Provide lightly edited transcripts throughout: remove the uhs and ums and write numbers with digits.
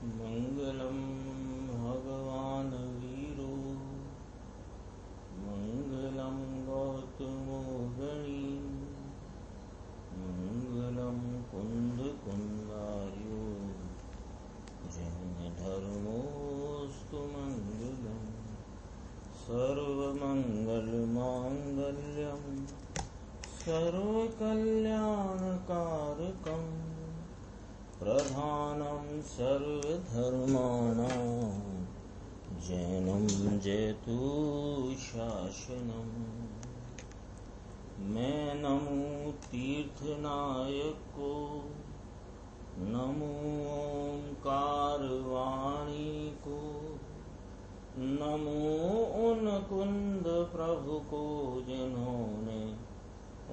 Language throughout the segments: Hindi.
मंगलम भगवान वीरो मंगलम गौतमो गणी मंगलम कुंद कुंदार्यो जैन धर्मोस्तु मंगलम सर्वमंगल मांगल्यम सर्वकल्याणकारकम प्रधानम सर्वधर्माणां जैनम जयतु शासनम। मैं नमो तीर्थनायक को, नमो ओंकार वाणी को, नमो उन कुंद प्रभु को जिन्होंने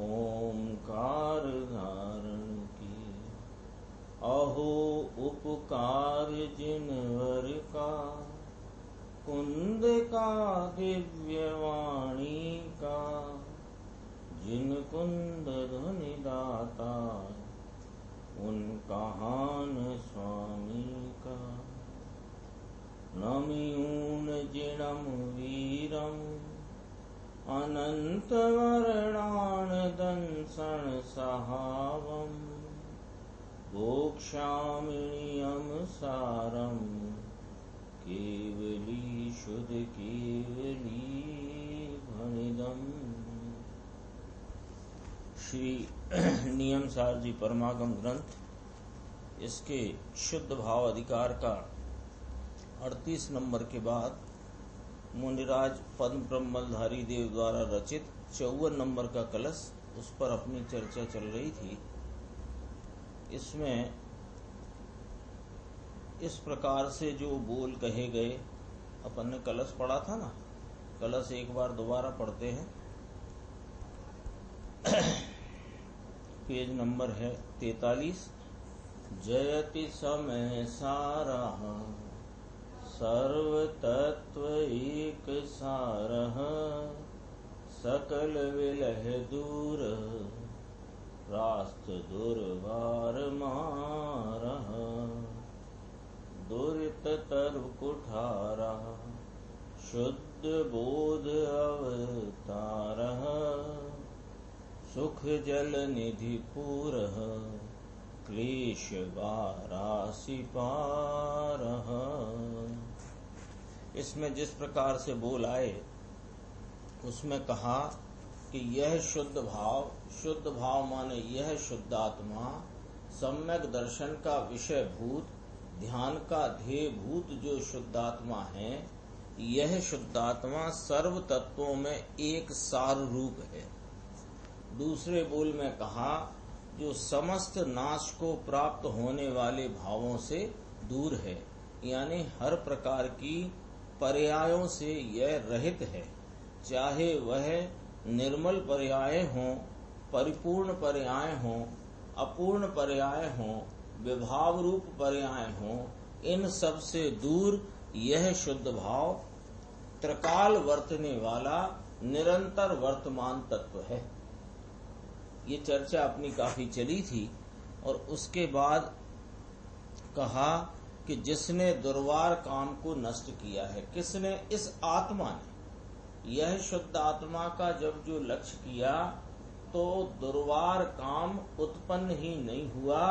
ओंकार धारण की। अहो उपकार जिनवर का, कुंद का दिव्य वाणी का, जिन कुंद ध्वनि दाता उन कहान स्वामी का। नमियून जिणम वीरम अनंत वर्णान दंसन सहावम गोक्षामिणियम सारम केवली शुद्ध केवली भणिदम। श्री नियम सार जी परमागम ग्रंथ, इसके शुद्ध भाव अधिकार का 38 नंबर के बाद मुनिराज पद्म ब्रह्मधारी देव द्वारा रचित 54 नंबर का कलश, उस पर अपनी चर्चा चल रही थी। इसमें इस प्रकार से जो बोल कहे गए, अपन ने कलश पढ़ा था ना, कलश एक बार दोबारा पढ़ते हैं। पेज नंबर है 43। जयति समय सारा सर्व तत्व एक सारः सकल विलह दूर रास्त दुर्वार मारः दुरित तरु कुठारा शुद्ध बोध अवतारः सुख जल निधि पूरः क्लेश वारासी पारः। इसमें जिस प्रकार से बोल आए उसमें कहा कि यह शुद्ध भाव माने यह शुद्ध आत्मा सम्यक दर्शन का विषय भूत, ध्यान का ध्येय भूत जो शुद्ध आत्मा है, यह शुद्ध आत्मा सर्व तत्वों में एक सार रूप है। दूसरे बोल में कहा जो समस्त नाश को प्राप्त होने वाले भावों से दूर है, यानी हर प्रकार की पर्यायों से यह रहित है, चाहे वह निर्मल पर्याय हों, परिपूर्ण पर्याय हों, अपूर्ण पर्याय हों, विभाव रूप पर्याय हों, इन सब से दूर यह शुद्ध भाव त्रिकाल वर्तने वाला निरंतर वर्तमान तत्व है। ये चर्चा अपनी काफी चली थी। और उसके बाद कहा कि जिसने दुर्वार काम को नष्ट किया है, किसने? इस आत्मा ने। यह शुद्ध आत्मा का जब जो लक्ष्य किया तो दुर्वार काम उत्पन्न ही नहीं हुआ,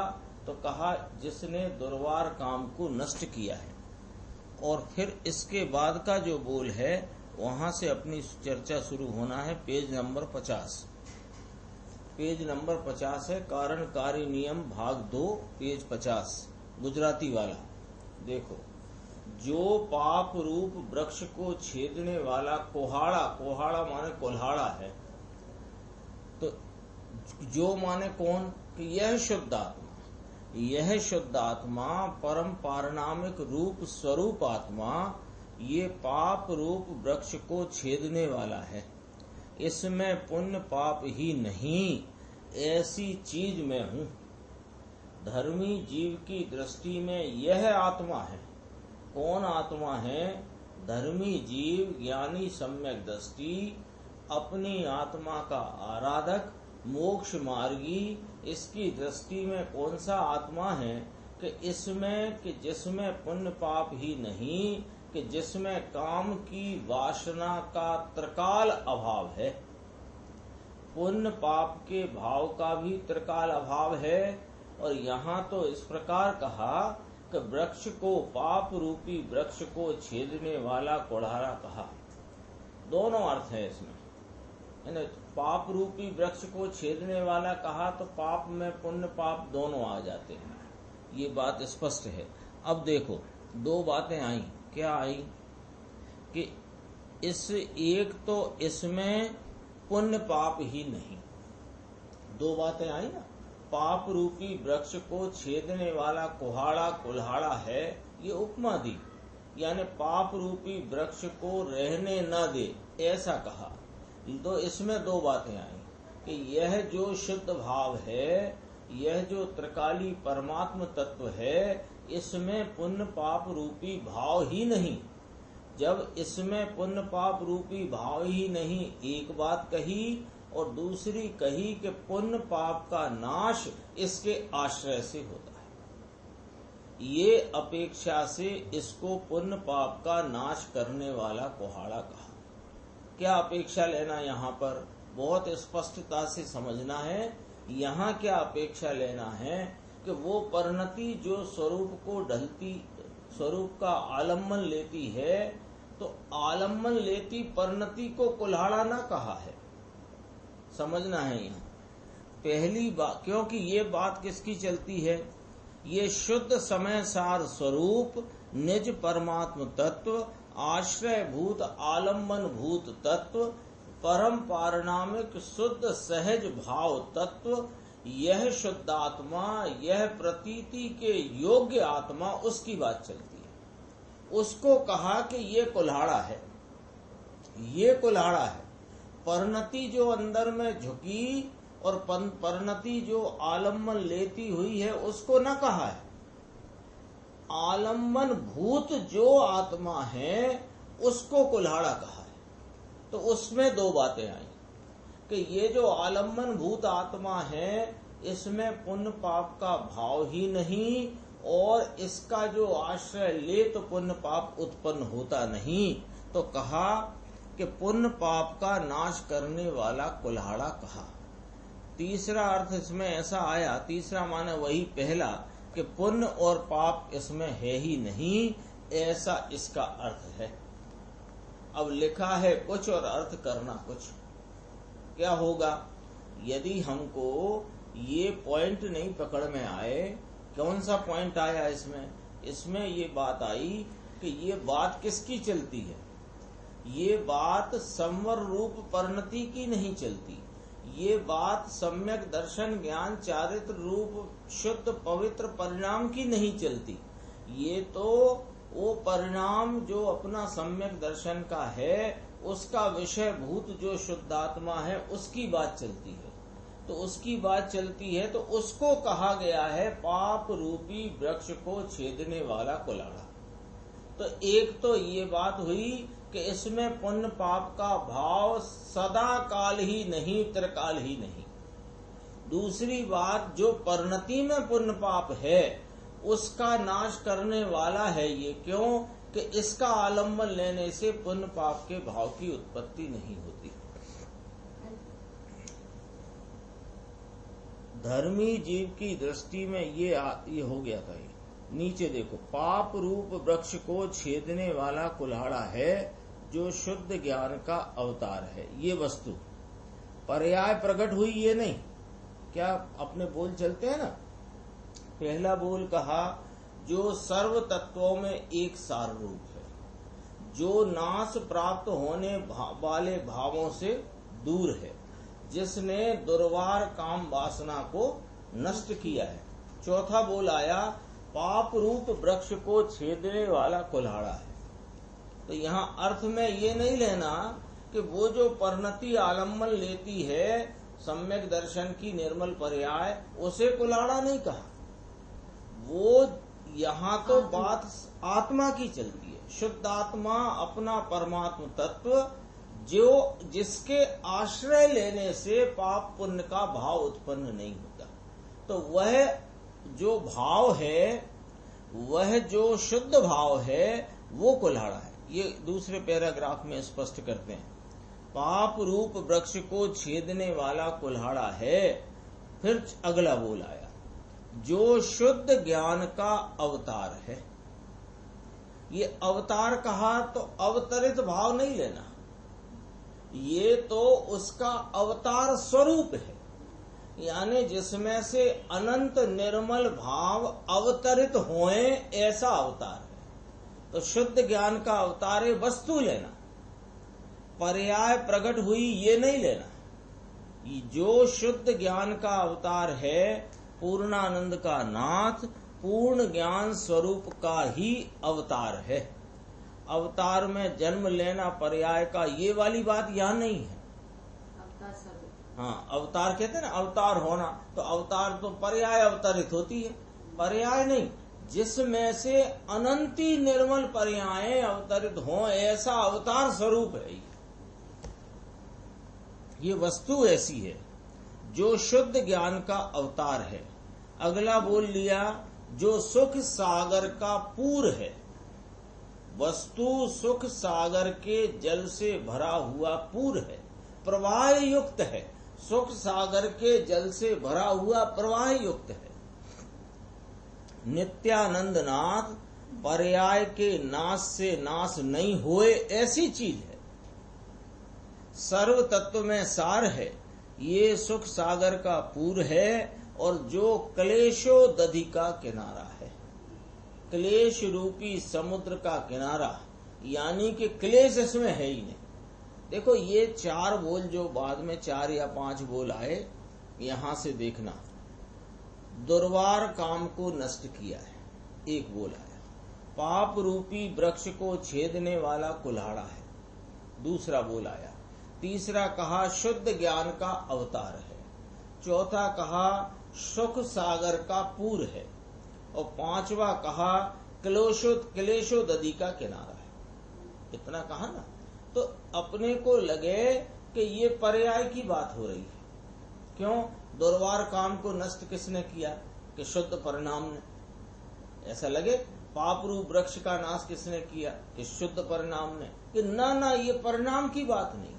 तो कहा जिसने दुर्वार काम को नष्ट किया है। और फिर इसके बाद का जो बोल है वहां से अपनी चर्चा शुरू होना है। Page number 50। पेज नंबर 50 है कारणकारी नियम भाग 2, पेज 50, गुजराती वाला। देखो, जो पाप रूप वृक्ष को छेदने वाला कोहाड़ा माने कोल्हाड़ा है, तो जो माने कौन? कि यह शुद्ध आत्मा परम पारणामिक रूप स्वरूप आत्मा ये पाप रूप वृक्ष को छेदने वाला है। इसमें पुण्य पाप ही नहीं, ऐसी चीज में हूँ। धर्मी जीव की दृष्टि में यह आत्मा है। कौन आत्मा है? धर्मी जीव ज्ञानी सम्यक दृष्टि, अपनी आत्मा का आराधक, मोक्ष मार्गी, इसकी दृष्टि में कौन सा आत्मा है कि इसमें कि जिसमें पुण्य पाप ही नहीं, कि जिसमें काम की वासना का त्रिकाल अभाव है। पुण्य पाप के भाव का भी त्रिकाल अभाव है। और यहाँ तो इस प्रकार कहा कि वृक्ष को, पाप रूपी वृक्ष को छेदने वाला कुल्हाड़ा कहा। दोनों अर्थ है इसमें। पाप रूपी वृक्ष को छेदने वाला कहा तो पाप में पुण्य पाप दोनों आ जाते हैं, ये बात स्पष्ट है। अब देखो दो बातें आई। क्या आई कि इस एक तो इसमें पुण्य पाप ही नहीं, दो बातें आई ना। पाप रूपी वृक्ष को छेदने वाला कुल्हाड़ा है, ये उपमा दी, यानी पाप रूपी वृक्ष को रहने न दे, ऐसा कहा। तो इसमें दो बातें आई कि यह जो शुद्ध भाव है, यह जो त्रिकाली परमात्म तत्व है, इसमें पुण्य पाप रूपी भाव ही नहीं। जब इसमें पुण्य पाप रूपी भाव ही नहीं, एक बात कही, और दूसरी कही कि पुण्य पाप का नाश इसके आश्रय से होता है। ये अपेक्षा से इसको पुण्य पाप का नाश करने वाला कुल्हाड़ा कहा। क्या अपेक्षा लेना यहाँ पर बहुत स्पष्टता से समझना है। यहाँ क्या अपेक्षा लेना है कि वो परिणति जो स्वरूप को ढलती, स्वरूप का आलम्बन लेती है, तो आलम्बन लेती परिणति को कुल्हाड़ा ना कहा है, समझना है यहाँ पहली बात। क्योंकि ये बात किसकी चलती है, ये शुद्ध समय सार स्वरूप निज परमात्म तत्व, आश्रय भूत आलम्बन भूत तत्व, परम पारणामिक शुद्ध सहज भाव तत्व, यह शुद्धात्मा, यह प्रतीति के योग्य आत्मा, उसकी बात चलती है। उसको कहा कि ये कुल्हाड़ा है, ये कुल्हाड़ा है। परिणति जो अंदर में झुकी और परिणति जो आलम्बन लेती हुई है, उसको न कहा है। आलम्बन भूत जो आत्मा है, उसको कुल्हाड़ा कहा है। तो उसमें दो बातें आई कि ये जो आलम्बन भूत आत्मा है, इसमें पुण्य पाप का भाव ही नहीं, और इसका जो आश्रय ले तो पुण्य पाप उत्पन्न होता नहीं। तो कहा कि पुण्य पाप का नाश करने वाला कुल्हाड़ा कहा। तीसरा अर्थ इसमें ऐसा आया, तीसरा माने वही पहला, कि पुण्य और पाप इसमें है ही नहीं, ऐसा इसका अर्थ है। अब लिखा है कुछ और अर्थ करना कुछ। क्या होगा यदि हमको ये पॉइंट नहीं पकड़ में आए। कौन सा पॉइंट आया इसमें? इसमें ये बात आई कि ये बात किसकी चलती है, ये बात संवर रूप परिणति की नहीं चलती, ये बात सम्यक दर्शन ज्ञान चारित्र रूप शुद्ध पवित्र परिणाम की नहीं चलती। ये तो वो परिणाम जो अपना सम्यक दर्शन का है, उसका विषय भूत जो शुद्धात्मा है, उसकी बात चलती है। तो उसकी बात चलती है तो उसको कहा गया है पाप रूपी वृक्ष को छेदने वाला कुल्हाड़ा। तो एक तो ये बात हुई कि इसमें पुण्य पाप का भाव सदा काल ही नहीं, त्रिकाल ही नहीं। दूसरी बात, जो परिणति में पुण्य पाप है उसका नाश करने वाला है ये। क्यों? कि इसका आलम्बन लेने से पुण्य पाप के भाव की उत्पत्ति नहीं होती। धर्मी जीव की दृष्टि में ये हो गया था। ये नीचे देखो, पाप रूप वृक्ष को छेदने वाला कुल्हाड़ा है जो शुद्ध ज्ञान का अवतार है। ये वस्तु पर्याय प्रकट हुई, ये नहीं। क्या अपने बोल चलते हैं ना। पहला बोल कहा जो सर्व तत्वों में एक सार रूप है, जो नाश प्राप्त होने वाले भावों से दूर है, जिसने दुर्वार काम वासना को नष्ट किया है। चौथा बोल आया पाप रूप वृक्ष को छेदने वाला कुल्हाड़ा है। तो यहाँ अर्थ में ये नहीं लेना कि वो जो परिणति आलम्बन लेती है सम्यक दर्शन की निर्मल पर्याय, उसे कुल्हाड़ा नहीं कहा। वो यहाँ तो बात आत्मा की चलती है। शुद्ध आत्मा अपना परमात्म तत्व, जो जिसके आश्रय लेने से पाप पुण्य का भाव उत्पन्न नहीं होता, तो वह जो भाव है वह जो शुद्ध भाव है वो कुल्हाड़ा है। ये दूसरे पैराग्राफ में स्पष्ट करते हैं। पाप रूप वृक्ष को छेदने वाला कुल्हाड़ा है। फिर अगला बोल आया, जो शुद्ध ज्ञान का अवतार है। ये अवतार कहा तो अवतरित भाव नहीं लेना, ये तो उसका अवतार स्वरूप है, यानी जिसमें से अनंत निर्मल भाव अवतरित होए ऐसा अवतार है। तो शुद्ध ज्ञान का अवतार है वस्तु लेना, पर्याय प्रकट हुई ये नहीं लेना। जो शुद्ध ज्ञान का अवतार है, पूर्णानंद का नाथ, पूर्ण ज्ञान स्वरूप का ही अवतार है। अवतार में जन्म लेना पर्याय का ये वाली बात यहाँ नहीं है। हाँ, अवतार कहते हैं ना, अवतार होना, तो अवतार तो पर्याय अवतरित होती है, पर्याय नहीं। जिसमें से अनंती निर्मल पर्याय अवतरित हो ऐसा अवतार स्वरूप है। ये वस्तु ऐसी है जो शुद्ध ज्ञान का अवतार है। अगला बोल लिया, जो सुख सागर का पूर है। वस्तु सुख सागर के जल से भरा हुआ पूर है, प्रवाह युक्त है। सुख सागर के जल से भरा हुआ प्रवाह युक्त है। नित्यानंद नाथ पर्याय के नाश से नाश नहीं हुए ऐसी चीज है। सर्व तत्व में सार है, ये सुख सागर का पूर है और जो क्लेशो दधि का किनारा है। क्लेश रूपी समुद्र का किनारा, यानी कि क्लेश इसमें है ही नहीं। देखो ये 4 बोल जो बाद में 4 या 5 बोल आए, यहां से देखना। दुर्वार काम को नष्ट किया है, एक बोल आया। पाप रूपी वृक्ष को छेदने वाला कुल्हाड़ा है, दूसरा बोल आया। तीसरा कहा शुद्ध ज्ञान का अवतार है। चौथा कहा सुख सागर का पूर है। और 5वां कहा क्लेशो दधि का किनारा है। इतना कहा ना, तो अपने को लगे कि ये पर्याय की बात हो रही है। क्यों? दुर्वार काम को नष्ट किसने किया? कि शुद्ध परिणाम ने। ऐसा लगे पाप रूप वृक्ष का नाश किसने किया? कि शुद्ध परिणाम ने। कि ना, ये परिणाम की बात नहीं है।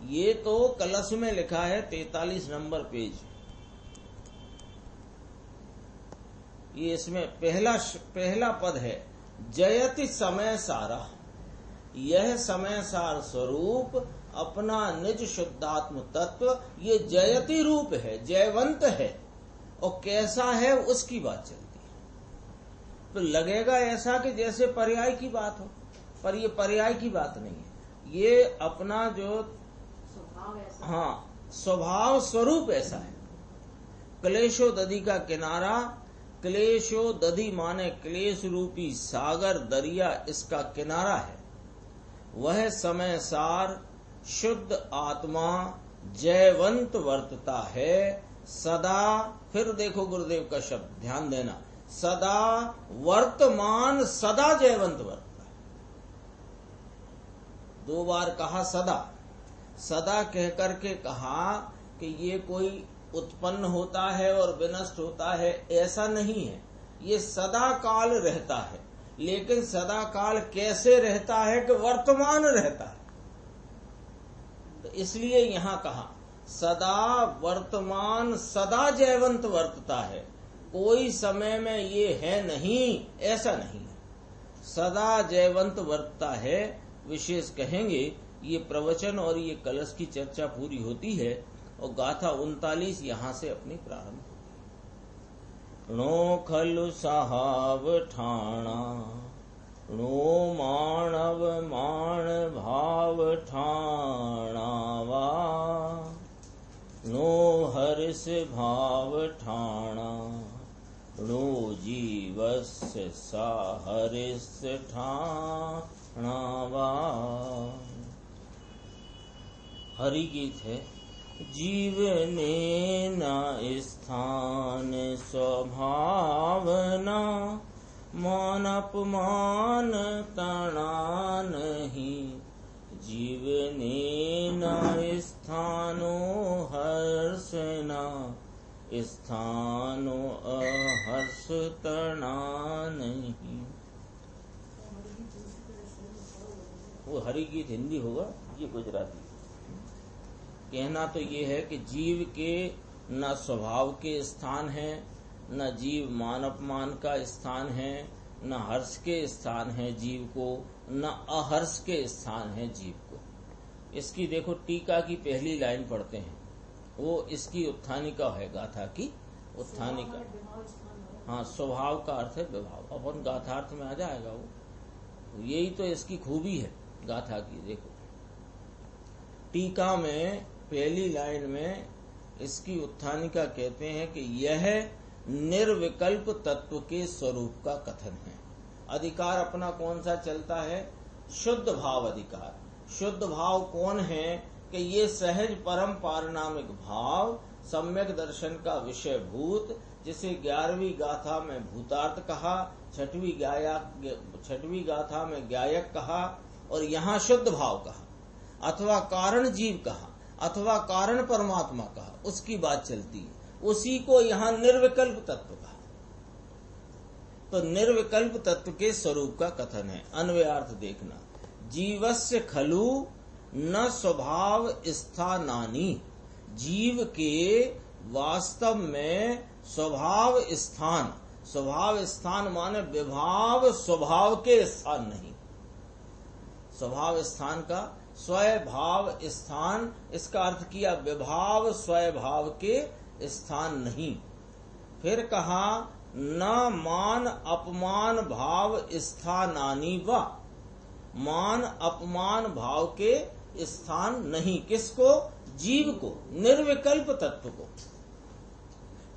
ये तो कलश में लिखा है 43 नंबर पेज। ये इसमें पहला पद है, जयति समय सारा। यह समय सार स्वरूप अपना निज शुद्धात्म तत्व ये जयति रूप है, जयवंत है। और कैसा है उसकी बात चलती है। तो लगेगा ऐसा कि जैसे पर्याय की बात हो, पर ये पर्याय की बात नहीं है। ये अपना जो स्वभाव स्वरूप ऐसा है। क्लेशो दधि का किनारा, क्लेशो दधि माने क्लेश रूपी सागर दरिया, इसका किनारा है। वह समय सार शुद्ध आत्मा जयवंत वर्तता है सदा। फिर देखो गुरुदेव का शब्द ध्यान देना, सदा वर्तमान, सदा जयवंत वर्तता है। 2 बार कहा सदा। सदा कह करके कहा कि ये कोई उत्पन्न होता है और विनष्ट होता है, ऐसा नहीं है। ये सदा काल रहता है, लेकिन सदा काल कैसे रहता है? कि वर्तमान रहता है। तो इसलिए यहां कहा सदा वर्तमान, सदा जयवंत वर्तता है। कोई समय में ये है नहीं, ऐसा नहीं है। सदा जयवंत वर्तता है। विशेष कहेंगे ये प्रवचन और ये कलश की चर्चा पूरी होती है और गाथा 39 यहां से अपनी प्रारंभ होती है। णो खलु साहब ठाणा, णो मानव मान भाव ठाणावा, णो हर्ष भाव ठाणा, णो जीवस्य साहरिस ठाणावा। हरि गीत है। जीवने न स्थान स्वभावना, मान अपमान तना नहीं। जीवने न स्थानो हर्षना, स्थानो अहर्ष तना नहीं। वो हरि गीत हिंदी होगा, ये गुजराती। कहना तो ये है कि जीव के न स्वभाव के स्थान है, न जीव मान अपमान का स्थान है, न हर्ष के स्थान है जीव को, न अहर्ष के स्थान है जीव को। इसकी देखो टीका की पहली लाइन पढ़ते हैं, वो इसकी उत्थानिका है, गाथा की उत्थानिका। हाँ, स्वभाव का अर्थ है विभाव, अपन गाथार्थ में आ जाएगा वो। यही तो इसकी खूबी है गाथा की। देखो टीका में पहली लाइन में इसकी उत्थानिका कहते हैं कि यह निर्विकल्प तत्व के स्वरूप का कथन है। अधिकार अपना कौन सा चलता है? शुद्ध भाव अधिकार। शुद्ध भाव कौन है? कि ये सहज परम पारनामिक भाव सम्यक दर्शन का विषय भूत, जिसे 11वीं गाथा में भूतार्थ कहा, 6वीं गाथा में ज्ञायक कहा, और यहाँ शुद्ध भाव कहा, अथवा कारण जीव कहा, अथवा कारण परमात्मा कहा, उसकी बात चलती है। उसी को यहाँ निर्विकल्प तत्व कहा। तो निर्विकल्प तत्व के स्वरूप का कथन है। अन्वयार्थ देखना, जीवस्य खलु न स्वभाव स्थानानि। जीव के वास्तव में स्वभाव स्थान, स्वभाव स्थान माने विभाव स्वभाव के स्थान नहीं। स्वभाव स्थान का स्वभाव स्थान, इसका अर्थ किया विभाव स्वभाव के स्थान नहीं। फिर कहा न मान अपमान भाव स्थानानि व। मान अपमान भाव के स्थान नहीं। किसको? जीव को, निर्विकल्प तत्व को।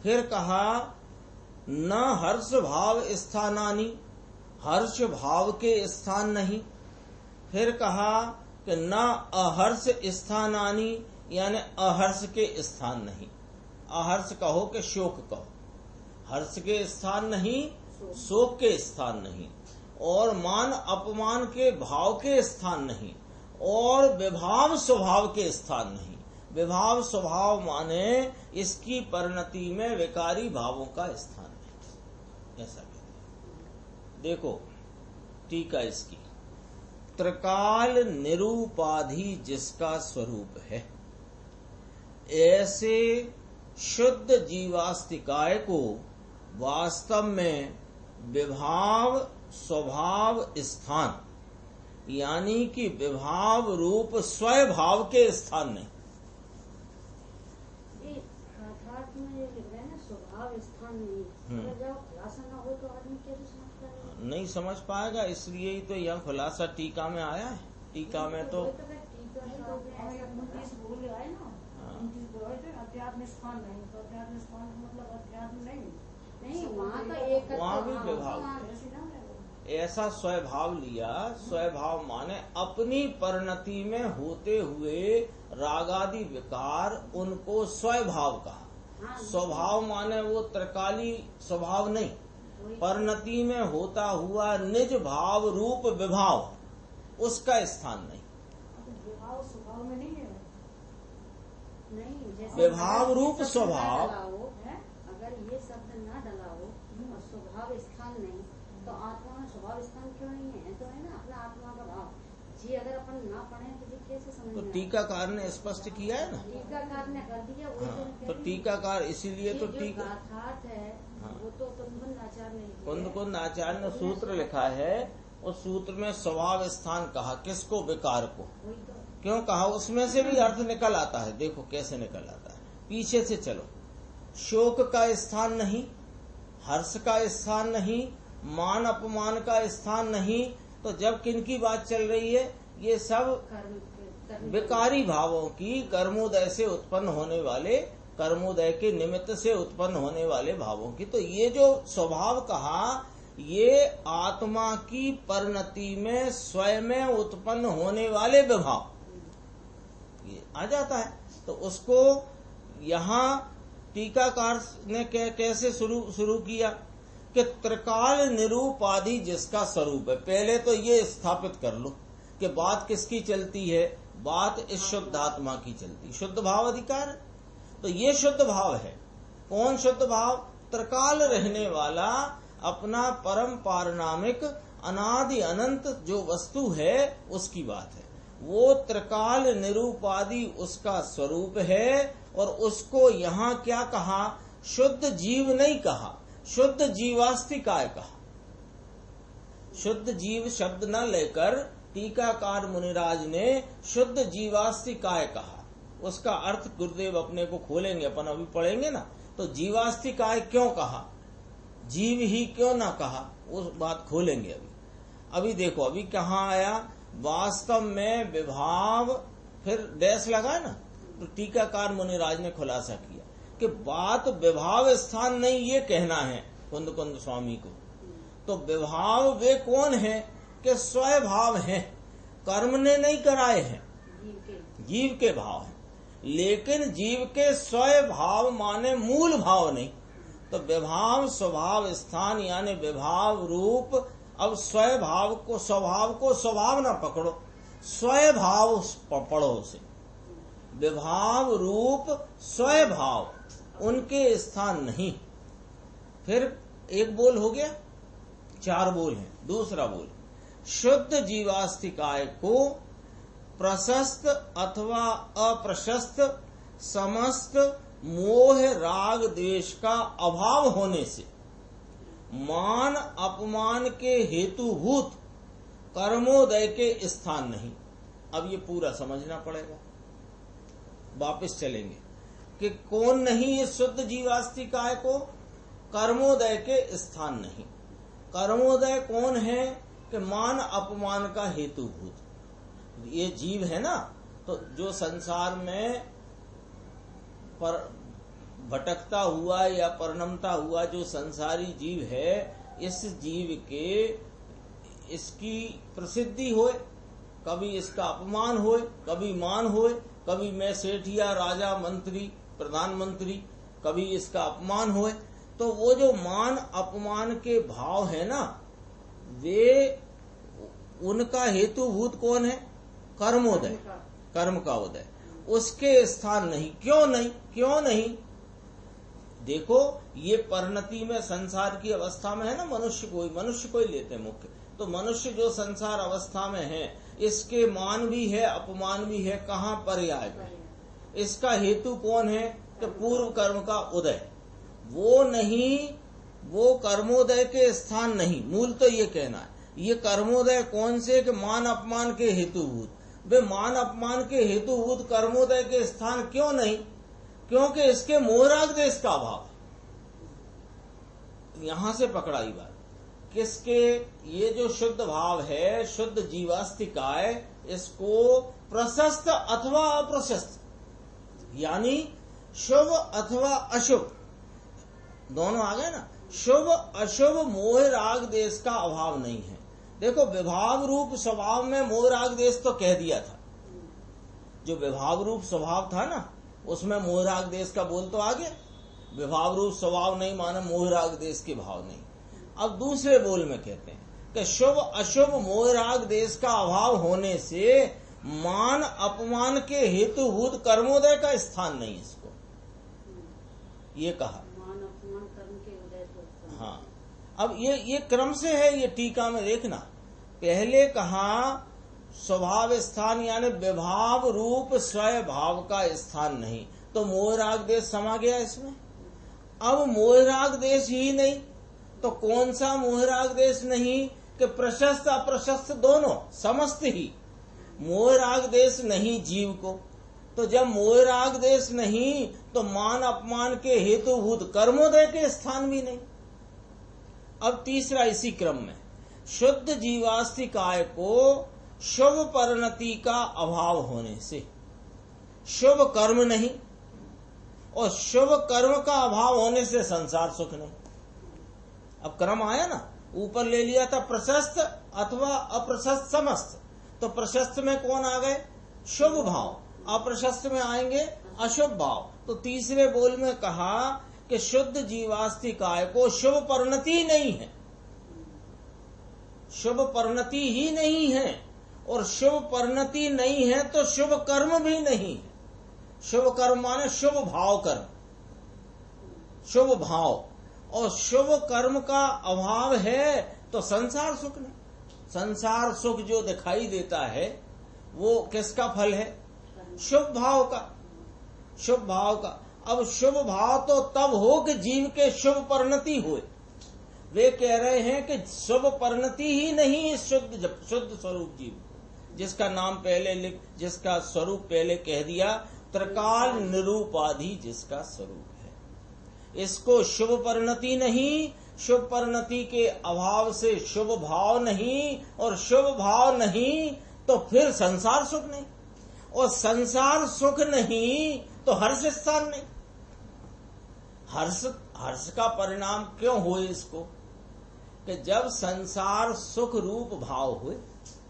फिर कहा न हर्ष भाव स्थानानि। हर्ष भाव के स्थान नहीं। फिर कहा कि न अहर्ष स्थानानि, यानी अहर्ष के स्थान नहीं। अहर्ष कहो कि शोक कहो, हर्ष के स्थान नहीं, शोक के स्थान नहीं। और मान अपमान के भाव के स्थान नहीं, और विभाव स्वभाव के स्थान नहीं। विभाव स्वभाव माने इसकी परिणति में विकारी भावों का स्थान नहीं, ऐसा कहते हैं। देखो टीका इसकी, त्रिकाल निरूपाधि जिसका स्वरूप है, ऐसे शुद्ध जीवास्तिकाय को वास्तव में विभाव स्वभाव स्थान, यानी कि विभाव रूप स्वभाव के स्थान नहीं। स्वभाव स्थान नहीं, जब खुलासा न हो तो आदमी कैसे समझ पाएगा? नहीं समझ पाएगा, इसलिए ही तो यह खुलासा टीका में आया है। टीका में तो अध्यात्म स्थान नहीं, तो अध्यात्म स्थान मतलब अध्यात्म नहीं, वहाँ भी विभाव ऐसा स्वभाव लिया। स्वभाव माने अपनी परिणति में होते हुए रागादि विकार, उनको स्वभाव कहा। स्वभाव माने वो त्रिकाली स्वभाव नहीं, परिणति में होता हुआ निज भाव रूप विभाव, उसका स्थान नहीं। विभाव स्वभाव में नहीं है, नहीं विभाव रूप स्वभाव। अगर ये शब्द न डला हो और स्वभाव स्थान नहीं, तो आत्मा में स्वभाव स्थान क्यों नहीं है? तो है ना अपना आत्मा का भाव जी। अगर अपन ना पढ़े तो जी कैसे समझ? तो टीकाकार ने स्पष्ट किया है ना, टीकाकार ने कर दिया। तो टीकाकार इसीलिए तो टीका है, वो तो कुंद आचार्य ने, कुंद आचार्य ने सूत्र लिखा है। उस सूत्र में स्वभाव स्थान कहा, किसको? विकार को। क्यों कहा? उसमें से भी अर्थ निकल आता है। देखो कैसे निकल आता है, पीछे से चलो। शोक का स्थान नहीं, हर्ष का स्थान नहीं, मान अपमान का स्थान नहीं। तो जब किनकी बात चल रही है? ये सब विकारी भावों की, कर्मोदय से उत्पन्न होने वाले, कर्मोदय के निमित्त से उत्पन्न होने वाले भावों की। तो ये जो स्वभाव कहा, ये आत्मा की परिणति में स्वयं में उत्पन्न होने वाले विभाव ये आ जाता है। तो उसको यहाँ टीकाकार ने कैसे शुरू किया कि त्रिकाल निरूपाधि जिसका स्वरूप है। पहले तो ये स्थापित कर लो कि बात किसकी चलती है? बात इस शुद्धात्मा की चलती, शुद्ध भाव अधिकार। तो ये शुद्ध भाव है, कौन शुद्ध भाव? त्रिकाल रहने वाला अपना परम पारनामिक अनादि अनंत जो वस्तु है उसकी बात है। वो त्रिकाल निरूपादि उसका स्वरूप है और उसको यहाँ क्या कहा? शुद्ध जीव नहीं कहा, शुद्ध जीवास्तिकाय कहा। शुद्ध जीव शब्द न लेकर टीकाकार मुनिराज ने शुद्ध जीवास्तिकाय कहा। उसका अर्थ गुरुदेव अपने को खोलेंगे, अपन अभी पढ़ेंगे ना। तो जीवास्तिकाय क्यों कहा, जीव ही क्यों ना कहा, उस बात खोलेंगे अभी देखो अभी कहाँ आया? वास्तव में विभाव, फिर डैश लगा ना, तो टीकाकार मुनिराज ने खुलासा किया कि बात विभाव स्थान नहीं ये कहना है कुंद कुंद स्वामी को। तो विभाव वे कौन है कि स्वभाव हैं, कर्म ने नहीं कराए हैं, जीव के भाव हैं। लेकिन जीव के स्वभाव माने मूल भाव नहीं। तो विभाव स्वभाव स्थान यानी विभाव रूप। अब स्वभाव को स्वभाव न पकड़ो, स्वभाव पढ़ो उसे। विभाव रूप स्वभाव उनके स्थान नहीं। फिर एक बोल हो गया, 4 बोल हैं। दूसरा बोल, शुद्ध जीवास्तिकाय को प्रशस्त अथवा अप्रशस्त समस्त मोह राग द्वेष का अभाव होने से मान अपमान के हेतुभूत कर्मोदय के स्थान नहीं। अब ये पूरा समझना पड़ेगा, वापस चलेंगे कि कौन नहीं इस शुद्ध जीवास्तिकाय को? कर्मोदय के स्थान नहीं। कर्मोदय कौन है कि मान अपमान का हेतुभूत। ये जीव है ना, तो जो संसार में पर भटकता हुआ या परिणमता हुआ जो संसारी जीव है, इस जीव के इसकी प्रसिद्धि होए, कभी इसका अपमान होए, कभी मान होए, कभी मैं सेठिया राजा मंत्री प्रधानमंत्री, कभी इसका अपमान होए। तो वो जो मान अपमान के भाव है ना, वे उनका हेतुभूत कौन है? कर्मोदय, कर्म का उदय। उसके स्थान नहीं। क्यों नहीं? देखो ये परिणति में संसार की अवस्था में है ना, मनुष्य को ही लेते मुख्य। तो मनुष्य जो संसार अवस्था में है, इसके मान भी है अपमान भी है। कहाँ पर्याय में? इसका हेतु कौन है कि पूर्व कर्म का उदय। वो नहीं, वो कर्मोदय के स्थान नहीं। मूल तो ये कहना है। ये कर्मोदय कौन से कि मान अपमान के हेतुभूत। वे मान अपमान के हेतुभूत कर्मोदय के स्थान क्यों नहीं? क्योंकि इसके मोहराग देश का अभाव। यहां से पकड़ाई बात किसके? ये जो शुद्ध भाव है, शुद्ध जीवास्तिकाय, इसको प्रशस्त अथवा अप्रशस्त यानी शुभ अथवा अशुभ दोनों आ गए ना। शुभ अशुभ मोह राग देश का अभाव नहीं है। देखो विभाव रूप स्वभाव में मोह राग देश तो कह दिया था। जो विभाव रूप स्वभाव था ना, उसमें मोह राग देश का बोल तो आ गया। विभाव रूप स्वभाव नहीं माने मोह राग देश के भाव नहीं। अब दूसरे बोल में कहते हैं कि शुभ अशुभ मोह राग देश का अभाव होने से मान अपमान के हेतुभूत कर्मोदय का स्थान नहीं। इसको ये कहा। मान अपमान कर्म के उदय को। हाँ, अब ये क्रम से है। ये टीका में देखना, पहले कहा स्वभाव स्थान यानी विभाव रूप स्वभाव का स्थान नहीं, तो मोहराग देश समा गया इसमें। अब मोहराग देश ही नहीं तो कौन सा मोहराग देश नहीं कि प्रशस्त अप्रशस्त दोनों समस्त ही। मोहराग देश नहीं जीव को, तो जब मोहराग देश नहीं तो मान अपमान के हेतुभूत कर्मोदय के स्थान भी नहीं। अब तीसरा इसी क्रम में, शुद्ध जीवास्तिकाय को शुभ परिणति का अभाव होने से शुभ कर्म नहीं, और शुभ कर्म का अभाव होने से संसार सुख नहीं। अब क्रम आया ना, ऊपर ले लिया था प्रशस्त अथवा अप्रशस्त समस्त। तो प्रशस्त में कौन आ गए? शुभ भाव। अप्रशस्त में आएंगे अशुभ भाव। तो तीसरे बोल में कहा कि शुद्ध जीवास्तिकाय को शुभ परिणति नहीं है, शुभ परिणति ही नहीं है, और शुभ परिणति नहीं है तो शुभ कर्म भी नहीं है। शुभ कर्म माने शुभ भाव कर्म, शुभ भाव और शुभ कर्म का अभाव है तो संसार सुख नहीं। संसार सुख जो दिखाई देता है वो किसका फल है? शुभ भाव का। शुभ भाव का। अब शुभ भाव तो तब हो कि जीव के शुभ परिणति हुए। वे कह रहे हैं कि शुभ परिणति ही नहीं शुद्ध स्वरूप जीव, जिसका नाम पहले जिसका स्वरूप पहले कह दिया, त्रिकाल निरूपाधि जिसका स्वरूप है। इसको शुभ परिणति नहीं, शुभ परिणति के अभाव से शुभ भाव नहीं, और शुभ भाव नहीं तो फिर संसार सुख नहीं, और संसार सुख नहीं तो हर्ष स्थान नहीं। हर्ष का परिणाम क्यों हुए इसको? कि जब संसार सुख रूप भाव हुए,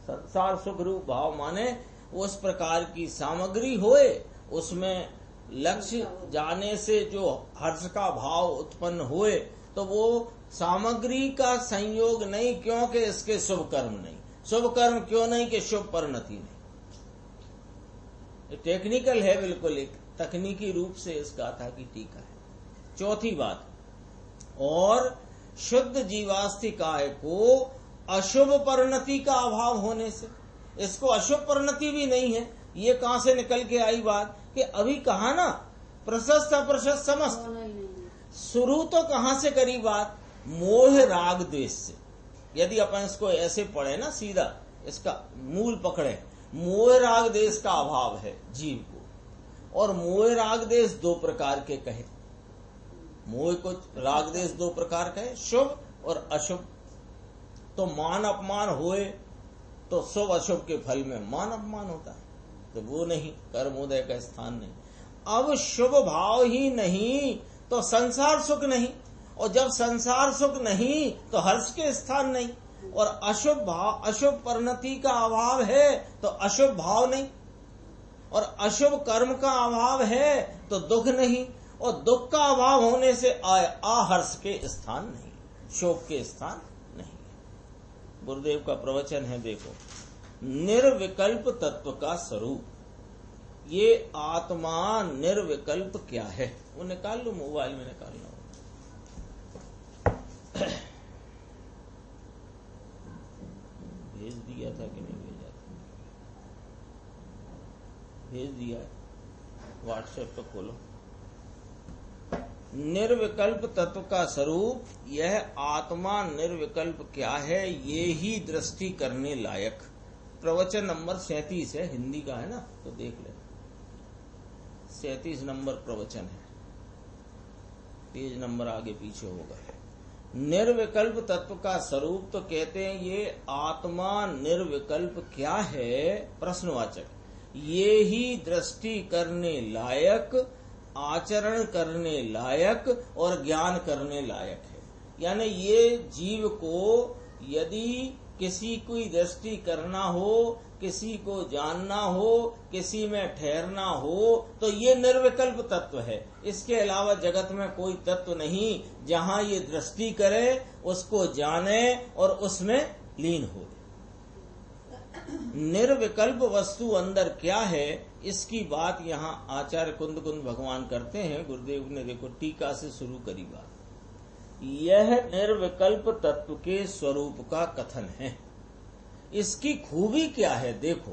संसार सुख रूप भाव माने उस प्रकार की सामग्री होए, उसमें लक्ष्य जाने से जो हर्ष का भाव उत्पन्न हुए, तो वो सामग्री का संयोग नहीं, क्योंकि इसके शुभ कर्म नहीं। शुभ कर्म क्यों नहीं? कि शुभ परिणति नहीं। टेक्निकल है, बिल्कुल एक तकनीकी रूप से इस गाथा की टीका है। चौथी बात, और शुद्ध जीवास्तिकाय को अशुभ परिणति का अभाव होने से, इसको अशुभ परिणति भी नहीं है। ये कहां से निकल के आई बात? कि अभी कहा ना प्रशस्त अप्रशस्त समस्त। शुरू तो कहां से करी बात? मोह राग द्वेष से। यदि अपन इसको ऐसे पढ़े ना सीधा, इसका मूल पकड़े, मोह राग द्वेष का अभाव है जीव को। और मोह राग द्वेष दो प्रकार के कहे, मोह को राग द्वेष दो प्रकार कहे, शुभ और अशुभ। तो मान अपमान होए तो शुभ अशुभ के फल में मान अपमान होता है, तो वो नहीं, कर्मोदय का स्थान नहीं। अब शुभ भाव ही नहीं तो संसार सुख नहीं, और जब संसार सुख नहीं तो हर्ष के स्थान नहीं, और अशुभ भाव, अशुभ परिणति का अभाव है तो अशुभ भाव नहीं, और अशुभ कर्म का अभाव है तो दुख नहीं, और दुख का अभाव होने से आहर्ष के स्थान नहीं, शोक के स्थान नहीं। गुरुदेव का प्रवचन है, देखो, निर्विकल्प तत्व का स्वरूप। ये आत्मा निर्विकल्प क्या है? वो निकाल लो, मोबाइल में निकालना हो। भेज दिया था कि नहीं भेजा था? भेज दिया है, व्हाट्सएप पे खोलो। निर्विकल्प तत्व का स्वरूप, यह आत्मा निर्विकल्प क्या है, ये ही दृष्टि करने लायक। प्रवचन नंबर 37 है, हिंदी का है ना, तो देख ले। 37 नंबर प्रवचन है, पेज नंबर आगे पीछे होगा। निर्विकल्प तत्व का स्वरूप तो कहते हैं ये आत्मा निर्विकल्प क्या है, प्रश्नवाचक, ये ही दृष्टि करने लायक, आचरण करने लायक और ज्ञान करने लायक है। यानी ये जीव को यदि किसी कोई दृष्टि करना हो, किसी को जानना हो, किसी में ठहरना हो, तो ये निर्विकल्प तत्व है। इसके अलावा जगत में कोई तत्व नहीं जहां ये दृष्टि करे, उसको जाने और उसमें लीन हो। निर्विकल्प वस्तु अंदर क्या है, इसकी बात यहाँ आचार्य कुंद भगवान करते हैं। गुरुदेव ने देखो टीका से शुरू करी बात। यह निर्विकल्प तत्व के स्वरूप का कथन है। इसकी खूबी क्या है, देखो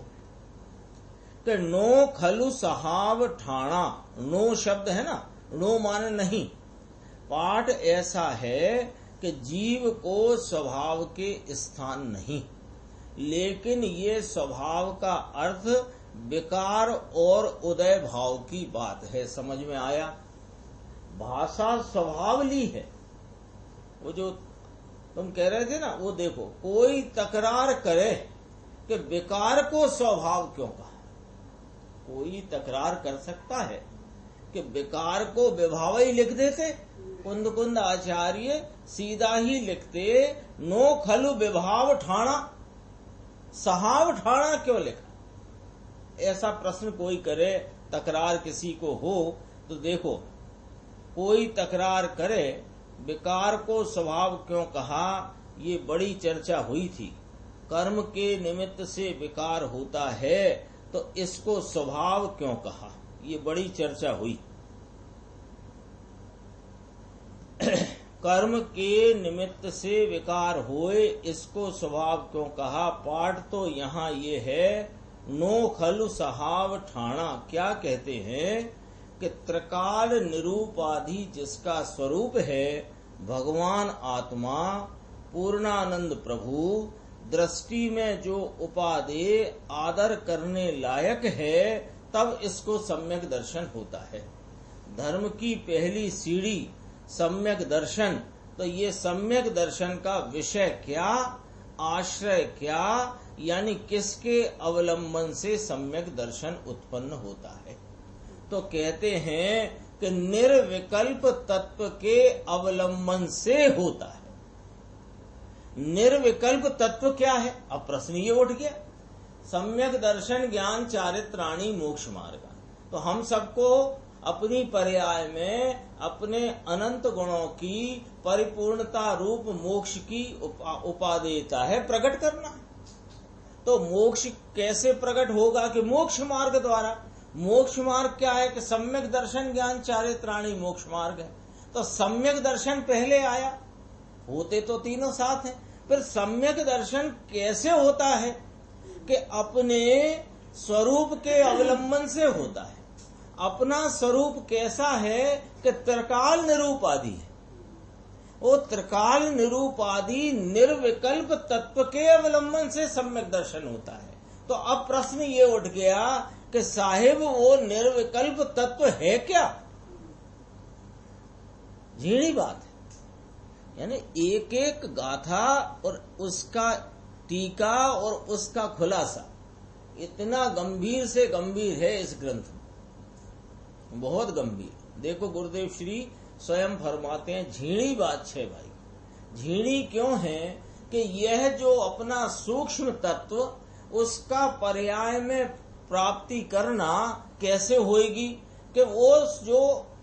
कि नो खलु सहाव ठाणा, नो शब्द है ना, नो माने नहीं। पाठ ऐसा है कि जीव को स्वभाव के स्थान नहीं, लेकिन ये स्वभाव का अर्थ विकार और उदय भाव की बात है। समझ में आया? भाषा स्वभावली है। वो जो तुम कह रहे थे ना, वो देखो, कोई तकरार करे कि विकार को स्वभाव क्यों कहा। कोई तकरार कर सकता है कि विकार को विभाव ही लिख देते, कुंद आचार्य सीधा ही लिखते, नो खलु विभाव ठाणा, सहाव ठाणा क्यों लिखा। ऐसा प्रश्न कोई करे, तकरार किसी को हो, तो देखो, कोई तकरार करे विकार को स्वभाव क्यों कहा, ये बड़ी चर्चा हुई थी। कर्म के निमित्त से विकार होता है तो इसको स्वभाव क्यों कहा, ये बड़ी चर्चा हुई। कर्म के निमित्त से विकार होए, इसको स्वभाव क्यों कहा? पाठ तो यहाँ ये है, नो खलु सहाव ठाणा। क्या कहते हैं कि त्रिकाल निरूपाधि जिसका स्वरूप है, भगवान आत्मा, पूर्णानंद प्रभु, दृष्टि में जो उपादेय आदर करने लायक है, तब इसको सम्यक दर्शन होता है। धर्म की पहली सीढ़ी सम्यक दर्शन। तो ये सम्यक दर्शन का विषय क्या, आश्रय क्या, यानी किसके अवलंबन से सम्यक दर्शन उत्पन्न होता है? तो कहते हैं कि निर्विकल्प तत्व के अवलंबन से होता है। निर्विकल्प तत्व क्या है? अब प्रश्न ये उठ गया, सम्यक दर्शन ज्ञान चारित्राणी मोक्ष मार्ग। तो हम सबको अपनी पर्याय में अपने अनंत गुणों की परिपूर्णता रूप मोक्ष की उपादेयता है प्रकट करना। तो मोक्ष कैसे प्रकट होगा? कि मोक्ष मार्ग द्वारा। मोक्ष मार्ग क्या है? कि सम्यक दर्शन ज्ञान चारित्राणी मोक्ष मार्ग है। तो सम्यक दर्शन पहले आया, होते तो तीनों साथ हैं। फिर सम्यक दर्शन कैसे होता है? कि अपने स्वरूप के अवलंबन से होता है। अपना स्वरूप कैसा है? कि त्रिकाल निरूपादि है। वो त्रिकाल निरूपादि निर्विकल्प तत्व के अवलंबन से सम्यक दर्शन होता है। तो अब प्रश्न ये उठ गया कि साहिब वो निर्विकल्प तत्व है क्या? झीणी बात है। यानी एक एक गाथा और उसका टीका और उसका खुलासा इतना गंभीर से गंभीर है इस ग्रंथ में, बहुत गंभीर। देखो गुरुदेव श्री स्वयं फरमाते हैं, झीणी बात है भाई। झीणी क्यों है? कि यह जो अपना सूक्ष्म तत्व, उसका पर्याय में प्राप्ति करना कैसे होएगी? कि वो जो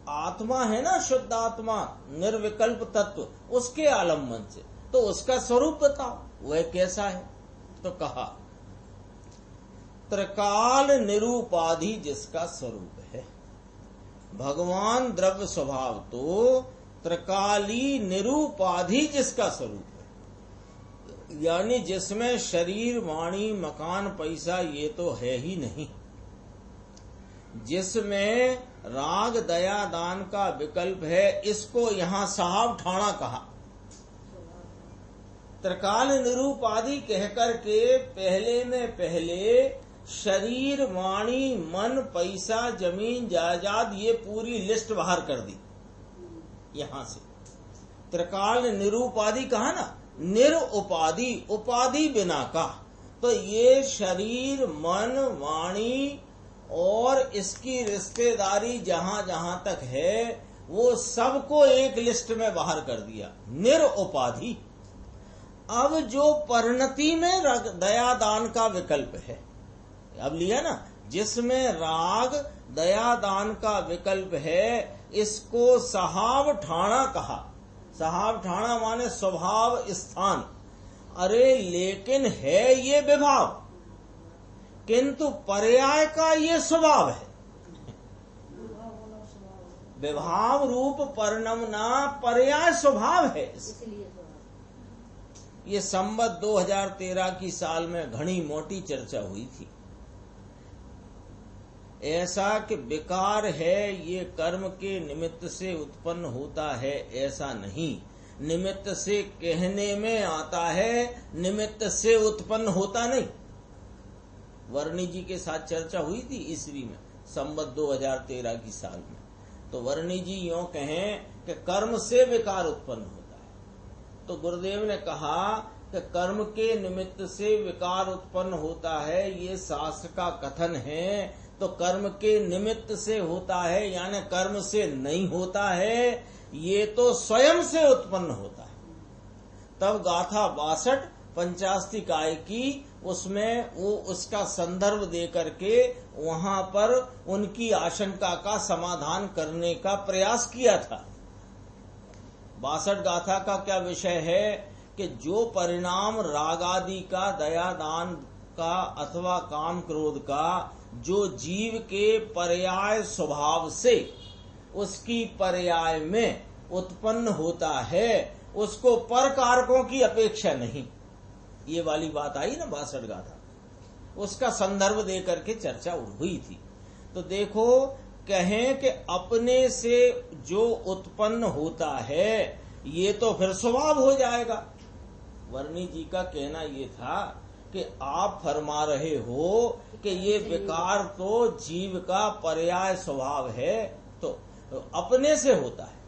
आत्मा है ना, शुद्ध आत्मा, निर्विकल्प तत्व, उसके आलम्बन से। तो उसका स्वरूप बताओ, वह कैसा है? तो कहा त्रिकाल निरूपाधि जिसका स्वरूप है। भगवान द्रव्य स्वभाव तो त्रिकाली निरूपाधि जिसका स्वरूप है, यानी जिसमें शरीर, वाणी, मकान, पैसा ये तो है ही नहीं, जिसमें राग, दया, दान का विकल्प है, इसको यहाँ साहब ठाणा कहा। त्रिकाल निरूपादि कहकर के पहले में पहले शरीर, वाणी, मन, पैसा, जमीन, जायदाद, ये पूरी लिस्ट बाहर कर दी। यहां से त्रिकाल निरूपादि कहा ना, निरुपाधि, उपाधि बिना का। तो ये शरीर, मन, वाणी और इसकी रिश्तेदारी जहां जहां तक है, वो सबको एक लिस्ट में बाहर कर दिया, निरुपाधि। अब जो परिणति में दया दान का विकल्प है, अब लिया ना, जिसमें राग, दया, दान का विकल्प है, इसको सहाव ठाणा कहा। सहाव ठाणा माने स्वभाव स्थान। अरे लेकिन है ये विभाव, किंतु पर्याय का ये स्वभाव है। विभाव रूप परिणमना पर्याय स्वभाव है। ये संवत 2013 की साल में घनी मोटी चर्चा हुई थी। ऐसा कि विकार है ये कर्म के निमित्त से उत्पन्न होता है, ऐसा नहीं। निमित्त से कहने में आता है, निमित्त से उत्पन्न होता नहीं। वर्णी जी के साथ चर्चा हुई थी ईस्वी में, संवत 2013 की साल में। तो वर्णी जी यूं कहें कि कर्म से विकार उत्पन्न होता है। तो गुरुदेव ने कहा कि कर्म के निमित्त से विकार उत्पन्न होता है, ये शास्त्र का कथन है। तो कर्म के निमित्त से होता है, यानी कर्म से नहीं होता है, ये तो स्वयं से उत्पन्न होता है। तब गाथा 62 पंचास्तिकाय की, उसमें वो उसका संदर्भ दे करके वहां पर उनकी आशंका का समाधान करने का प्रयास किया था। 62 गाथा का क्या विषय है? कि जो परिणाम राग आदि का, दया दान का अथवा काम क्रोध का, जो जीव के पर्याय स्वभाव से उसकी पर्याय में उत्पन्न होता है उसको पर कारकों की अपेक्षा नहीं। ये वाली बात आई ना 62 गाथा, उसका संदर्भ देकर के चर्चा हुई थी। तो देखो, कहें कि अपने से जो उत्पन्न होता है ये तो फिर स्वभाव हो जाएगा। वर्णी जी का कहना ये था कि आप फरमा रहे हो कि ये विकार तो जीव का पर्याय स्वभाव है, तो अपने से होता है,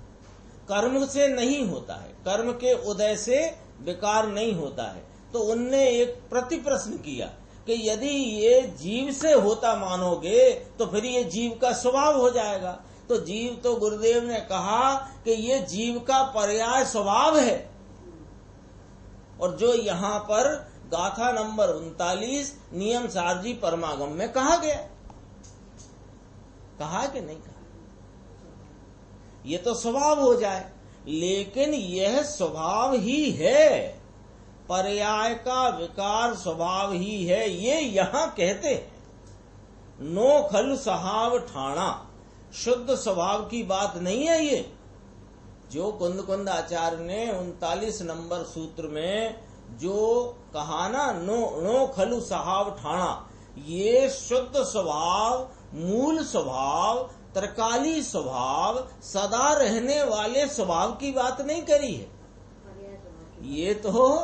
कर्म से नहीं होता है, कर्म के उदय से विकार नहीं होता है। तो उनने एक प्रति प्रश्न किया कि यदि ये जीव से होता मानोगे तो फिर ये जीव का स्वभाव हो जाएगा। तो जीव तो गुरुदेव ने कहा कि ये जीव का पर्याय स्वभाव है। और जो यहाँ पर गाथा नंबर 39 नियम सारजी परमागम में कहा गया, कहा कि नहीं कहा, ये तो स्वभाव हो जाए, लेकिन यह स्वभाव ही है, पर्याय का विकार स्वभाव ही है, ये यहां कहते हैं। नो खल सहाव ठाणा, शुद्ध स्वभाव की बात नहीं है ये। जो कुंद आचार्य ने 39 नंबर सूत्र में जो कहा ना, नो खलु सहाव ठाणा, ये शुद्ध स्वभाव, मूल स्वभाव, त्रिकाली स्वभाव, सदा रहने वाले स्वभाव की बात नहीं करी है, ये तो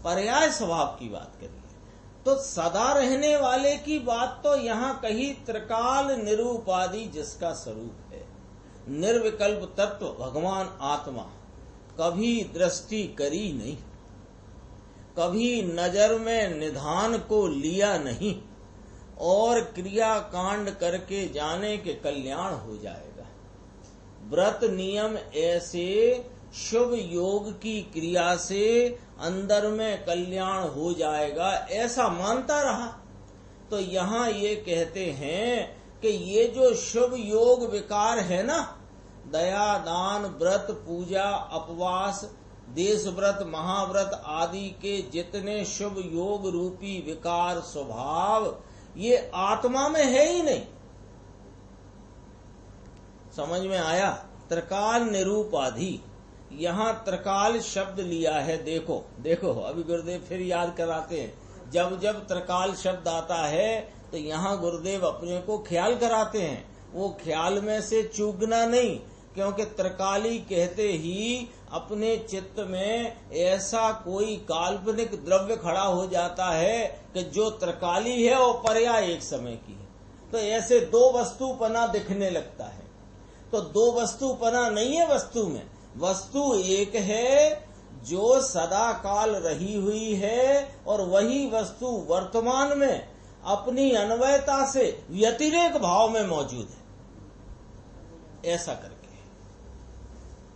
पर्याय स्वभाव की बात करी है। तो सदा रहने वाले की बात तो यहाँ कही, त्रिकाल निरूपादि जिसका स्वरूप है, निर्विकल्प तत्व भगवान आत्मा, कभी दृष्टि करी नहीं, कभी नजर में निधान को लिया नहीं, और क्रिया कांड करके जाने के कल्याण हो जाएगा। व्रत नियम ऐसे शुभ योग की क्रिया से अंदर में कल्याण हो जाएगा, ऐसा मानता रहा। तो यहाँ ये कहते हैं कि ये जो शुभ योग विकार है ना, दया, दान, व्रत, पूजा, उपवास, देश व्रत, महाव्रत आदि के जितने शुभ योग रूपी विकार स्वभाव, ये आत्मा में है ही नहीं। समझ में आया? त्रिकाल निरूपाधि, यहाँ त्रिकाल शब्द लिया है। देखो देखो, अभी गुरुदेव फिर याद कराते हैं, जब जब त्रिकाल शब्द आता है तो यहाँ गुरुदेव अपने को ख्याल कराते हैं। वो ख्याल में से चूकना नहीं, क्योंकि त्रिकाली कहते ही अपने चित्त में ऐसा कोई काल्पनिक द्रव्य खड़ा हो जाता है कि जो त्रिकाली है और पर्याय एक समय की है। तो ऐसे दो वस्तुपना दिखने लगता है। तो दो वस्तुपना नहीं है वस्तु में, वस्तु एक है जो सदा काल रही हुई है, और वही वस्तु वर्तमान में अपनी अन्वयता से व्यतिरेक भाव में मौजूद है। ऐसा करके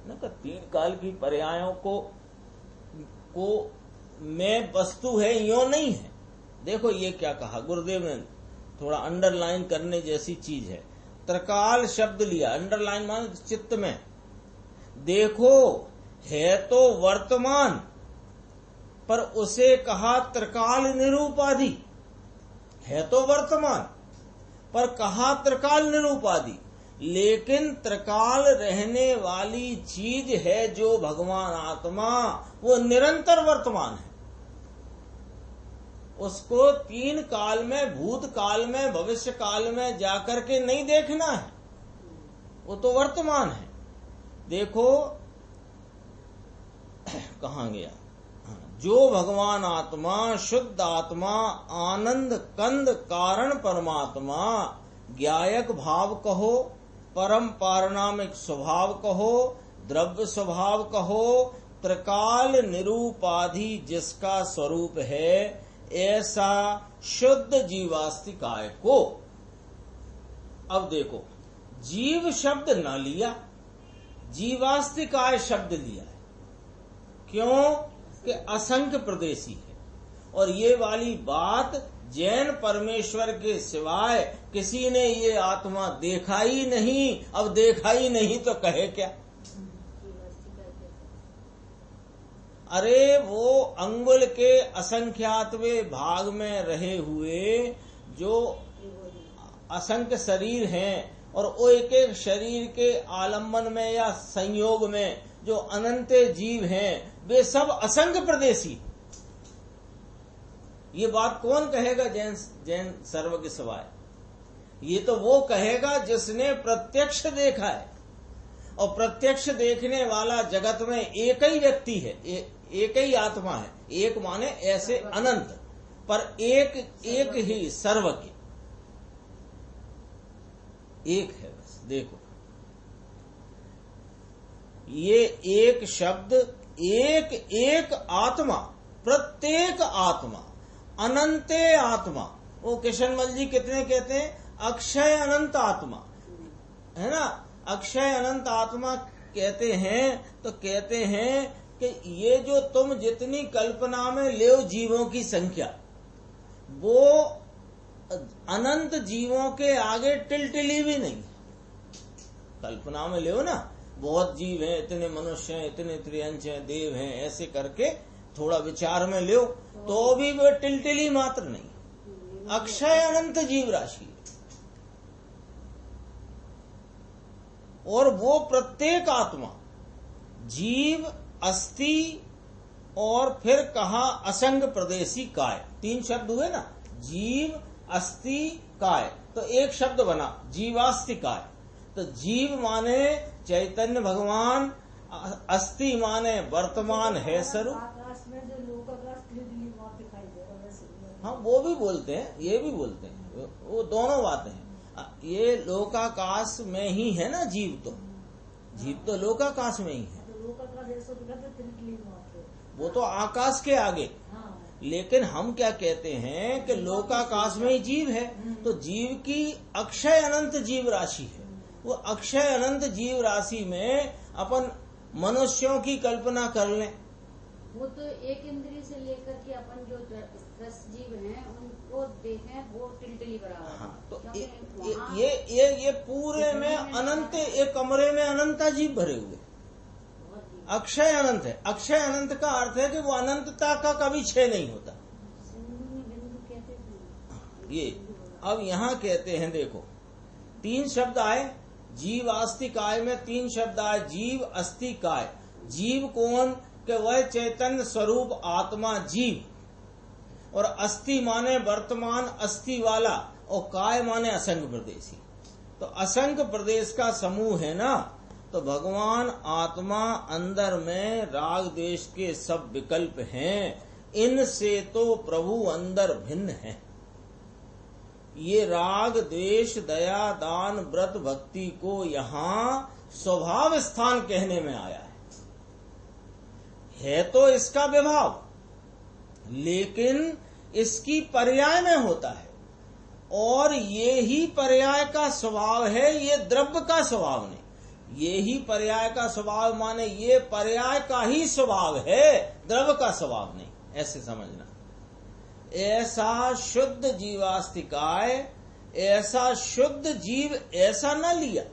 न कि तीन काल की पर्यायों को में वस्तु है, यो नहीं है। देखो ये क्या कहा गुरुदेव ने, थोड़ा अंडरलाइन करने जैसी चीज है। त्रिकाल शब्द लिया, अंडरलाइन मान चित्त में देखो, है तो वर्तमान, पर उसे कहा त्रिकाल निरूपाधि। है तो वर्तमान पर कहा त्रिकाल निरूपाधि, लेकिन त्रिकाल रहने वाली चीज है जो भगवान आत्मा, वो निरंतर वर्तमान है। उसको तीन काल में, भूत काल में, भविष्य काल में जाकर के नहीं देखना है, वो तो वर्तमान है। देखो कहाँ गया, जो भगवान आत्मा, शुद्ध आत्मा, आनंद कंद कारण परमात्मा, ज्ञायक भाव कहो, परम पारणामिक स्वभाव कहो, द्रव्य स्वभाव कहो, त्रिकाल निरूपाधि जिसका स्वरूप है, ऐसा शुद्ध जीवास्तिकाय को। अब देखो, जीव शब्द न लिया, जीवास्तिकाय शब्द लिया है। क्यों? कि असंख्य प्रदेशी है, और ये वाली बात जैन परमेश्वर के सिवाय किसी ने ये आत्मा देखा ही नहीं। अब देखा ही नहीं तो कहे क्या? अरे वो अंगुल के असंख्यातवें भाग में रहे हुए जो असंख्य शरीर हैं, और वो एक एक शरीर के आलम्बन में या संयोग में जो अनंत जीव हैं वे सब असंग प्रदेशी। ये बात कौन कहेगा जैन सर्वज्ञ सिवाय? ये तो वो कहेगा जिसने प्रत्यक्ष देखा है, और प्रत्यक्ष देखने वाला जगत में एक ही व्यक्ति है, एक ही आत्मा है। एक माने ऐसे अनंत, पर एक ही सर्वज्ञ एक है बस। देखो ये एक शब्द, एक आत्मा, प्रत्येक आत्मा, अनंते आत्मा। वो किशनमल जी कितने कहते हैं? अक्षय अनंत आत्मा, है ना? अक्षय अनंत आत्मा कहते हैं तो कहते हैं कि ये जो तुम जितनी कल्पना में ले जीवों की संख्या, वो अनंत जीवों के आगे टिलटिली भी नहीं। कल्पना में ले ना, बहुत जीव हैं, इतने मनुष्य हैं, इतने त्रियंश हैं, देव हैं, ऐसे करके थोड़ा विचार में ले तो भी वो टिलटिली मात्र नहीं। अक्षय अनंत जीव राशि, और वो प्रत्येक आत्मा, जीव, अस्थि, और फिर कहा असंग प्रदेशी काय। 3 शब्द हुए ना, जीव, अस्थि, काय, तो एक शब्द बना जीवास्थि काय। तो जीव माने चैतन्य भगवान, अस्थि माने वर्तमान है स्वरूप। आकाश में जो लोकाकाश दिखाई दे रहा है, हाँ वो भी बोलते हैं, ये भी बोलते हैं, वो दोनों बातें हैं। ये लोकाकाश में ही है ना जीव, तो जीव तो लोकाकाश में ही है। वो तो आकाश के आगे। लेकिन हम क्या कहते हैं कि लोकाकाश में ही जीव है, तो जीव की अक्षय अनंत जीव राशि है। वो अक्षय अनंत जीव राशि में अपन मनुष्यों की कल्पना कर लें, वो तो एक इंद्रिय से लेकर के अपन जो 10 जीव हैं उनको देखें, वो टिलटिली बराबर। हाँ, तो ये पूरे में अनंत, एक कमरे में अनंता जीव भरे हुए। अक्षय अनंत है। अक्षय अनंत का अर्थ है कि वो अनंतता का कभी क्षय नहीं होता। ये अब यहाँ कहते हैं, देखो 3 शब्द आए, जीव अस्थि काय में 3 शब्द आए, जीव, अस्थि, काय। जीव कौन? कि वह चैतन्य स्वरूप आत्मा जीव, और अस्थि माने वर्तमान अस्थि वाला, और काय माने असंग प्रदेशी। तो असंग प्रदेश का समूह है ना, तो भगवान आत्मा अंदर में राग देश के सब विकल्प हैं, इनसे तो प्रभु अंदर भिन्न है। ये राग द्वेष दया दान व्रत भक्ति को यहाँ स्वभाव स्थान कहने में आया है तो इसका विभाव, लेकिन इसकी पर्याय में होता है, और ये ही पर्याय का स्वभाव है, ये द्रव्य का स्वभाव नहीं। ये ही पर्याय का स्वभाव माने ये पर्याय का ही स्वभाव है, द्रव्य का स्वभाव नहीं, ऐसे समझना। ऐसा शुद्ध जीवास्तिकाय, ऐसा शुद्ध जीव ऐसा न लिया।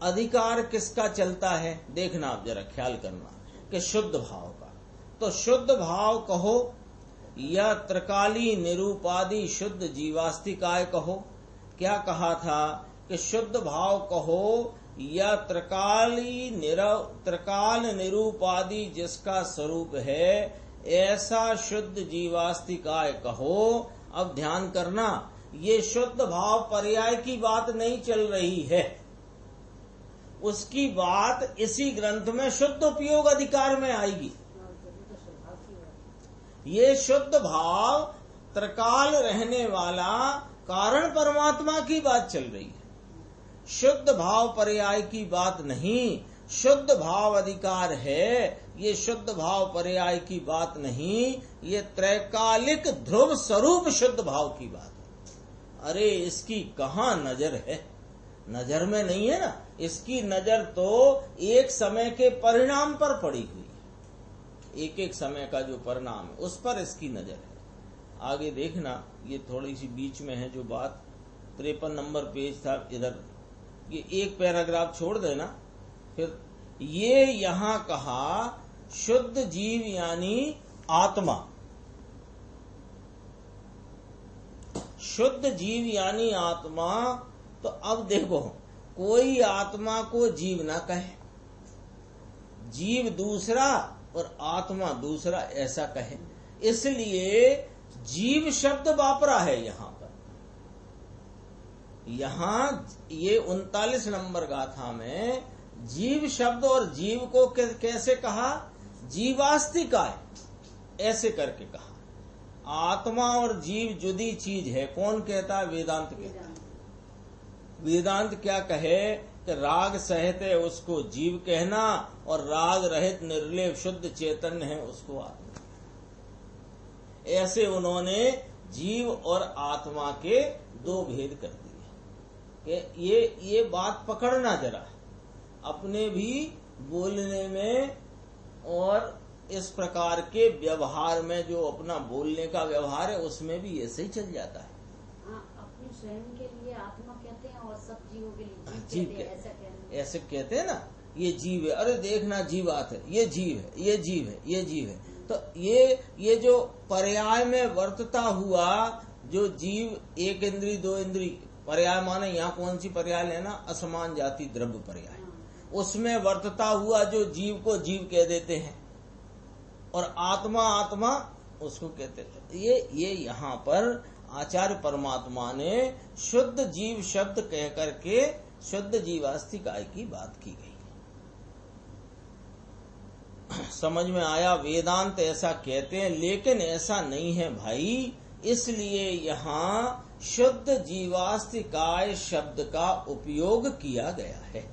अधिकार किसका चलता है देखना, आप जरा ख्याल करना कि शुद्ध भाव का। तो शुद्ध भाव कहो या त्रिकाली निरूपादि शुद्ध जीवास्तिकाय कहो। क्या कहा था कि शुद्ध भाव कहो या त्रिकाल निरूपादि जिसका स्वरूप है ऐसा शुद्ध जीवास्तिकाय कहो। अब ध्यान करना, ये शुद्ध भाव पर्याय की बात नहीं चल रही है, उसकी बात इसी ग्रंथ में शुद्ध उपयोग अधिकार में आएगी। ये शुद्ध भाव त्रिकाल रहने वाला कारण परमात्मा की बात चल रही है, शुद्ध भाव पर्याय की बात नहीं। शुद्ध भाव अधिकार है, ये शुद्ध भाव पर्याय की बात नहीं, ये त्रैकालिक ध्रुव स्वरूप शुद्ध भाव की बात है। अरे इसकी कहाँ नजर है? नजर में नहीं है ना, इसकी नजर तो एक समय के परिणाम पर पड़ी हुई है, एक एक समय का जो परिणाम है उस पर इसकी नजर है। आगे देखना, ये थोड़ी सी बीच में है जो बात, 53 नंबर पेज था, इधर ये एक पैराग्राफ छोड़ देना। फिर ये यहाँ कहा शुद्ध जीव यानी आत्मा, शुद्ध जीव यानी आत्मा। तो अब देखो, कोई आत्मा को जीव ना कहे, जीव दूसरा और आत्मा दूसरा ऐसा कहे, इसलिए जीव शब्द वापरा है यहां पर। यहां ये 39 नंबर गाथा में जीव शब्द और जीव को कैसे कहा, जीवास्तिकाय ऐसे करके कहा। आत्मा और जीव जुदी चीज है, कौन कहता है, वेदांत कहता है। वेदांत क्या कहे कि राग सहित है उसको जीव कहना और राग रहित निर्लेप शुद्ध चैतन्य है उसको आत्मा। ऐसे उन्होंने जीव और आत्मा के दो भेद कर दिए कि ये बात पकड़ना जरा अपने भी बोलने में और इस प्रकार के व्यवहार में, जो अपना बोलने का व्यवहार है उसमें भी ऐसे ही चल जाता है। अपने स्वयं के लिए आत्मा कहते हैं और सब जीवों के लिए जीव कहते हैं, ऐसे कहते हैं ना, ये जीव है, अरे देखना जीवात है, ये जीव है, ये जीव है, ये जीव है। तो ये जो पर्याय में वर्तता हुआ जो जीव, एक इंद्री दो इंद्री पर्याय माने यहाँ कौन सी पर्याय लेना, असमान जाति द्रव्य पर्याय, उसमें वर्तता हुआ जो जीव को जीव कह देते हैं और आत्मा आत्मा उसको कहते थे। ये यहाँ पर आचार्य परमात्मा ने शुद्ध जीव शब्द कह करके शुद्ध जीवास्तिकाय की बात की गई। समझ में आया? वेदांत ऐसा कहते हैं, लेकिन ऐसा नहीं है भाई। इसलिए यहाँ शुद्ध जीवास्तिकाय शब्द का उपयोग किया गया है।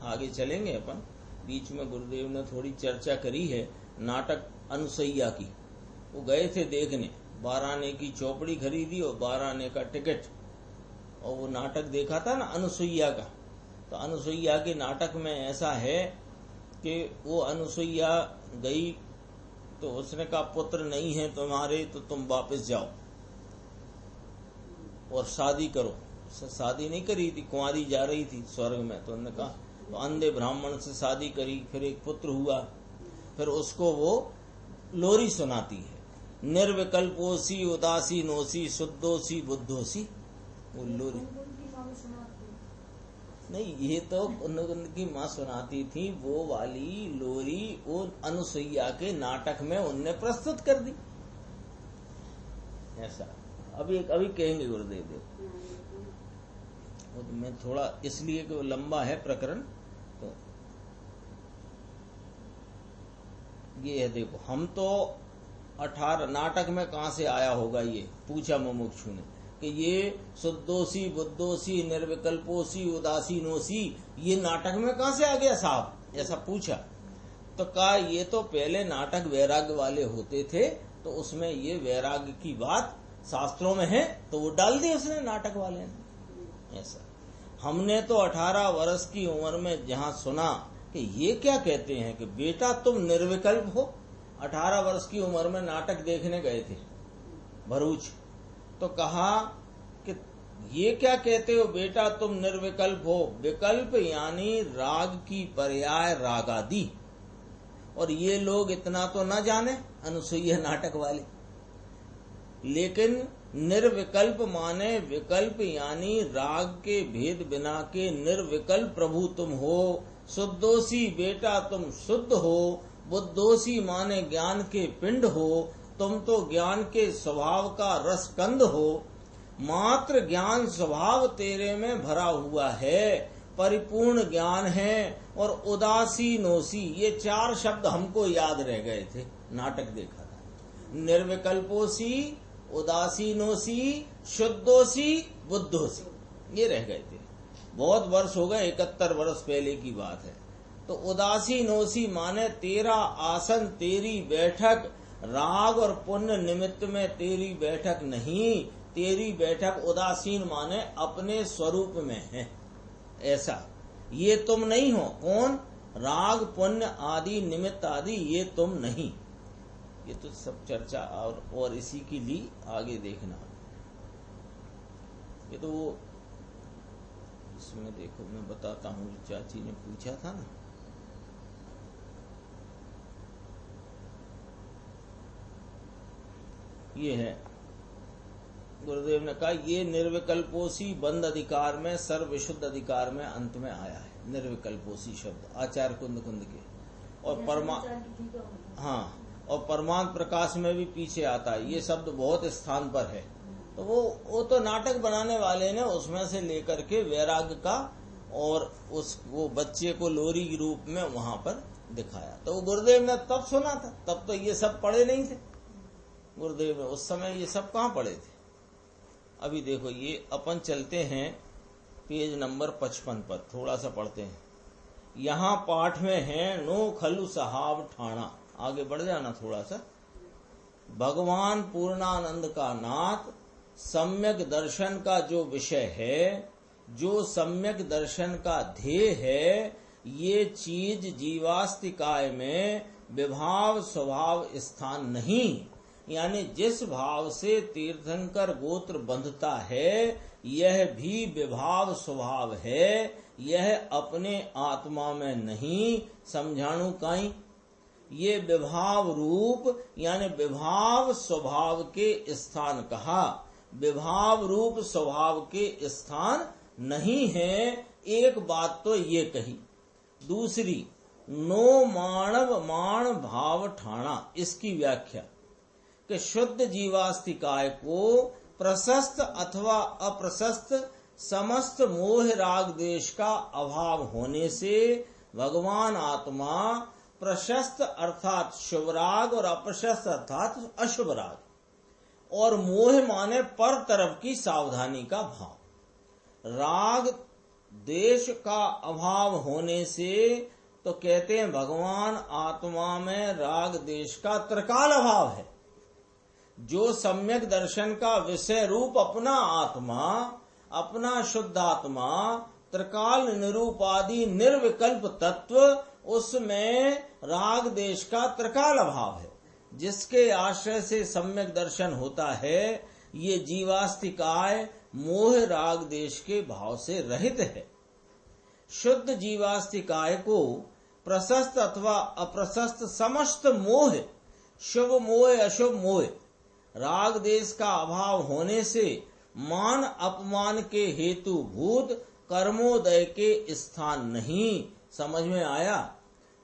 आगे चलेंगे अपन। बीच में गुरुदेव ने थोड़ी चर्चा करी है नाटक अनुसैया की। वो गए थे देखने, 12 आने की चौपड़ी खरीदी और 12 आने का टिकट, और वो नाटक देखा था ना अनुसैया का। तो अनुसैया के नाटक में ऐसा है कि वो अनुसैया गई तो उसने कहा पुत्र नहीं है तुम्हारे तो तुम वापस जाओ और शादी करो। शादी नहीं करी थी, कुंवारी जा रही थी स्वर्ग में। तो उन्होंने कहा, तो अंधे ब्राह्मण से शादी करी, फिर एक पुत्र हुआ। फिर उसको वो लोरी सुनाती है, निर्विकल्पोसी उदासी नोसी शुद्धोसी बुद्धोसी। वो लोरी नहीं, ये तो उनकी माँ सुनाती थी। वो वाली लोरी वो अनुसैया के नाटक में उनने प्रस्तुत कर दी। ऐसा अभी कहेंगे गुरुदेव देव। तो मैं थोड़ा इसलिए कि वो लंबा है प्रकरण। तो ये है, देखो हम तो 18 नाटक में कहां से आया होगा, ये पूछा मुमुक्षु ने कि ये शुद्धोसी बुद्धोसी निर्विकल्पोसी उदासीनोसी ये नाटक में कहां से आ गया साहब, ऐसा पूछा। तो कहा ये तो पहले नाटक वैराग्य वाले होते थे, तो उसमें ये वैराग्य की बात शास्त्रों में है, तो वो डाल दी उसने नाटक वाले ने। ऐसा हमने तो 18 वर्ष की उम्र में जहां सुना कि ये क्या कहते हैं कि बेटा तुम निर्विकल्प हो। 18 वर्ष की उम्र में नाटक देखने गए थे भरूच। तो कहा कि ये क्या कहते हो बेटा तुम निर्विकल्प हो। विकल्प यानी राग की पर्याय रागादि। और ये लोग इतना तो न जाने अनुसैया नाटक वाले, लेकिन निर्विकल्प माने विकल्प यानी राग के भेद बिना के निर्विकल्प प्रभु तुम हो। शुद्धोसी बेटा तुम शुद्ध हो। बुद्धोसी माने ज्ञान के पिंड हो। तुम तो ज्ञान के स्वभाव का रसकंद हो। मात्र ज्ञान स्वभाव तेरे में भरा हुआ है, परिपूर्ण ज्ञान है। और उदासीनोसी ये 4 शब्द हमको याद रह गए थे, नाटक देखा था। निर्विकल्पोसी, उदासीनोसी, शुद्धोसी, बुद्धोसी ये रह गए थे। बहुत वर्ष हो गए, 71 वर्ष पहले की बात है। तो उदासीनोसी माने तेरा आसन तेरी बैठक, राग और पुण्य निमित्त में तेरी बैठक नहीं। तेरी बैठक उदासीन माने अपने स्वरूप में है। ऐसा ये तुम नहीं हो। कौन? राग पुण्य आदि निमित्त आदि ये तुम नहीं। ये तो सब चर्चा और इसी की ली आगे देखना। ये तो वो इसमें देखो मैं बताता हूँ, चाची ने पूछा था ना, ये है गुरुदेव ने कहा ये निर्विकल्पोसी बंद अधिकार में सर्व विशुद्ध अधिकार में अंत में आया है। निर्विकल्पोसी शब्द आचार्य कुंद के। और हाँ, और परमार्थ प्रकाश में भी पीछे आता है। ये शब्द बहुत स्थान पर है। तो वो तो नाटक बनाने वाले ने उसमें से लेकर के वैराग्य का और वो बच्चे को लोरी के रूप में वहां पर दिखाया। तो वो गुरुदेव ने तब सुना था, तब तो ये सब पढ़े नहीं थे गुरुदेव ने, उस समय ये सब कहाँ पढ़े थे। अभी देखो, ये अपन चलते हैं पेज नंबर 55 पर, थोड़ा सा पढ़ते हैं। यहाँ पाठ में है नो खलु सहाब ठाणा। आगे बढ़ जाना थोड़ा सा। भगवान पूर्णानंद का नाथ सम्यक दर्शन का जो विषय है, जो सम्यक दर्शन का ध्येय है, ये चीज जीवास्तिकाय में विभाव स्वभाव स्थान नहीं। यानी जिस भाव से तीर्थंकर गोत्र बंधता है, यह भी विभाव स्वभाव है, यह अपने आत्मा में नहीं। समझाणु काई, ये विभाव रूप यानी विभाव स्वभाव के स्थान कहा, विभाव रूप स्वभाव के स्थान नहीं है। एक बात तो ये कही। दूसरी, नो मानव मान भाव ठाणा, इसकी व्याख्या कि शुद्ध जीवास्तिकाय को प्रशस्त अथवा अप्रशस्त समस्त मोह राग देश का अभाव होने से भगवान आत्मा प्रशस्त अर्थात शुभ राग और अप्रशस्त अर्थात अशुभ राग, और मोह माने पर तरफ की सावधानी का भाव, राग देश का अभाव होने से तो कहते हैं भगवान आत्मा में राग देश का त्रिकाल अभाव है। जो सम्यक दर्शन का विषय रूप अपना आत्मा, अपना शुद्ध आत्मा, त्रिकाल निरूपादि निर्विकल्प तत्व, उसमें राग देश का त्रिकाल अभाव है, जिसके आश्रय से सम्यक दर्शन होता है। ये जीवास्तिकाय मोह राग देश के भाव से रहित है। शुद्ध जीवास्तिकाय को प्रशस्त अथवा अप्रशस्त समस्त मोह, शुभ मोह अशुभ मोह, राग देश का अभाव होने से मान अपमान के हेतु भूत कर्मोदय के स्थान नहीं। समझ में आया?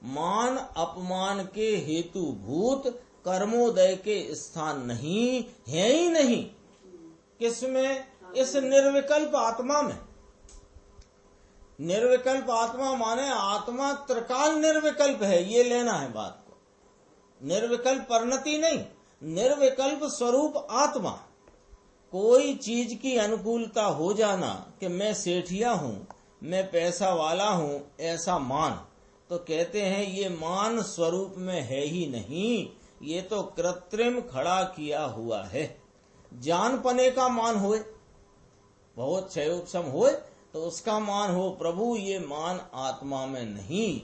मान अपमान के हेतु भूत कर्मोदय के स्थान नहीं है ही नहीं। किसमें? इस निर्विकल्प आत्मा में। निर्विकल्प आत्मा माने आत्मा त्रिकाल निर्विकल्प है, ये लेना है बात को। निर्विकल्प परिणति नहीं, निर्विकल्प स्वरूप आत्मा। कोई चीज की अनुकूलता हो जाना कि मैं सेठिया हूं, मैं पैसा वाला हूं, ऐसा मान, तो कहते हैं ये मान स्वरूप में है ही नहीं, ये तो कृत्रिम खड़ा किया हुआ है। जान पने का मान होए, बहुत क्षयोपम होए तो उसका मान हो, प्रभु ये मान आत्मा में नहीं।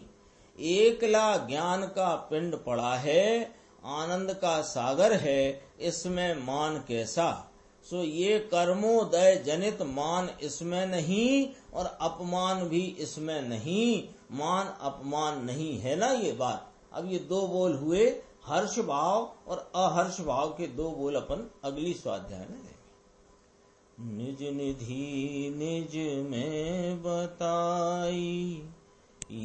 एकला ज्ञान का पिंड पड़ा है, आनंद का सागर है, इसमें मान कैसा? सो ये कर्मोदय जनित मान इसमें नहीं और अपमान भी इसमें नहीं। मान अपमान नहीं है ना ये बात। अब ये दो बोल हुए, हर्ष भाव और अहर्ष भाव के दो बोल अपन अगली स्वाध्याय में लेंगे। निज निधि निज में बताई,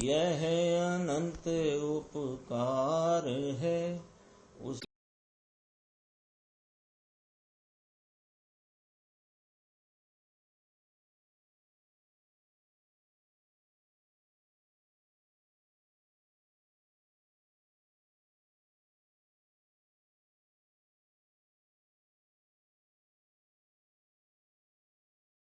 यह अनंत उपकार है।